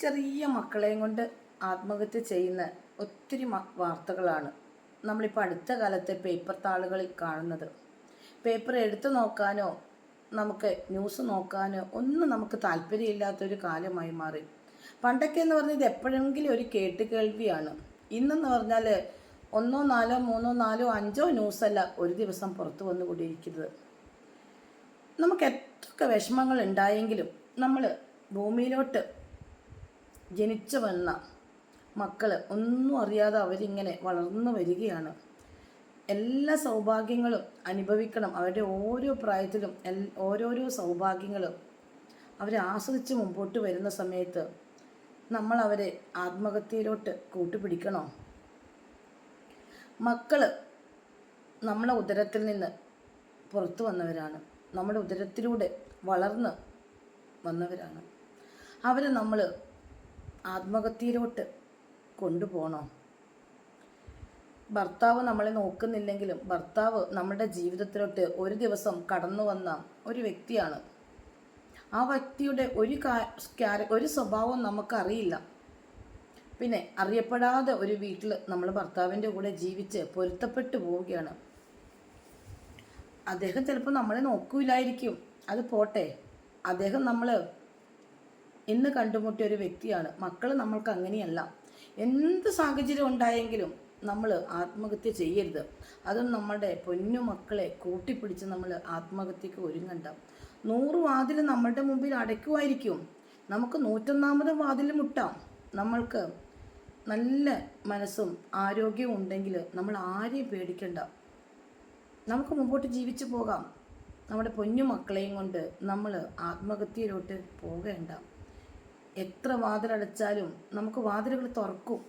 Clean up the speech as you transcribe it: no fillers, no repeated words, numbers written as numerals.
ചെറിയ മക്കളെയും കൊണ്ട് ആത്മഹത്യ ചെയ്യുന്ന ഒത്തിരി വാർത്തകളാണ് നമ്മളിപ്പോൾ അടുത്ത കാലത്തെ പേപ്പർ താളുകളിൽ കാണുന്നത്. പേപ്പർ എടുത്തു നോക്കാനോ നമുക്ക് ന്യൂസ് നോക്കാനോ ഒന്നും നമുക്ക് താല്പര്യമില്ലാത്തൊരു കാലമായി മാറി. പണ്ടൊക്കെ എന്ന് പറഞ്ഞാൽ ഇത് എപ്പോഴെങ്കിലും ഒരു കേട്ടുകേൾവിയാണ്. ഇന്നെന്ന് പറഞ്ഞാൽ 1, 4, 3, 4, 5 ന്യൂസല്ല ഒരു ദിവസം പുറത്തു വന്നുകൊണ്ടിരിക്കുന്നത്. നമുക്ക് എത്രയൊക്കെ വിഷമങ്ങൾ ഉണ്ടായെങ്കിലും നമ്മൾ ഭൂമിയിലോട്ട് ജനിച്ചു വന്ന മക്കൾ ഒന്നും അറിയാതെ അവരിങ്ങനെ വളർന്നു വരികയാണ്. എല്ലാ സൗഭാഗ്യങ്ങളും അനുഭവിക്കണം. അവരുടെ ഓരോ പ്രായത്തിലും ഓരോരോ സൗഭാഗ്യങ്ങളും അവരെ ആസ്വദിച്ച് മുമ്പോട്ട് വരുന്ന സമയത്ത് നമ്മൾ അവരെ ആത്മഹത്യയിലോട്ട് കൂട്ടുപിടിക്കണോ? മക്കൾ നമ്മളെ ഉദരത്തിൽ നിന്ന് പുറത്തു വന്നവരാണ്. നമ്മുടെ ഉദരത്തിലൂടെ വളർന്ന് വന്നവരാണ്. അവരെ നമ്മൾ ആത്മഹത്യയിലോട്ട് കൊണ്ടുപോകണോ? ഭർത്താവ് നമ്മളെ നോക്കുന്നില്ലെങ്കിലും ഭർത്താവ് നമ്മുടെ ജീവിതത്തിലോട്ട് ഒരു ദിവസം കടന്നു വന്ന ഒരു വ്യക്തിയാണ്. ആ വ്യക്തിയുടെ ഒരു സ്വഭാവം നമുക്കറിയില്ല. പിന്നെ അറിയപ്പെടാതെ ഒരു വീട്ടിൽ നമ്മൾ ഭർത്താവിൻ്റെ കൂടെ ജീവിച്ച് പൊരുത്തപ്പെട്ടു പോവുകയാണ്. അദ്ദേഹം ചിലപ്പോൾ നമ്മളെ നോക്കൂലായിരിക്കും, അത് പോട്ടെ. അദ്ദേഹം നമ്മൾ ഇന്ന് കണ്ടുമുട്ടിയ ഒരു വ്യക്തിയാണ്. മക്കൾ നമ്മൾക്ക് അങ്ങനെയല്ല. എന്ത് സാഹചര്യം ഉണ്ടായെങ്കിലും നമ്മൾ ആത്മഹത്യ ചെയ്യരുത്. അതും നമ്മുടെ പൊന്നു മക്കളെ കൂട്ടിപ്പിടിച്ച് നമ്മൾ ആത്മഹത്യക്ക് ഒരുങ്ങണ്ട. 100 വാതിൽ നമ്മളുടെ മുമ്പിൽ അടയ്ക്കുമായിരിക്കും. നമുക്ക് 101ാമത് വാതിൽ മുട്ടാം. നമ്മൾക്ക് നല്ല മനസ്സും ആരോഗ്യവും ഉണ്ടെങ്കിൽ നമ്മൾ ആരെയും പേടിക്കണ്ട. നമുക്ക് മുമ്പോട്ട് ജീവിച്ചു പോകാം. നമ്മുടെ പൊന്നു മക്കളെയും കൊണ്ട് നമ്മൾ ആത്മഹത്യയിലോട്ട് പോകേണ്ട. എത്ര വാതിലടച്ചാലും നമുക്ക് വാതിലുകൾ തുറക്കും.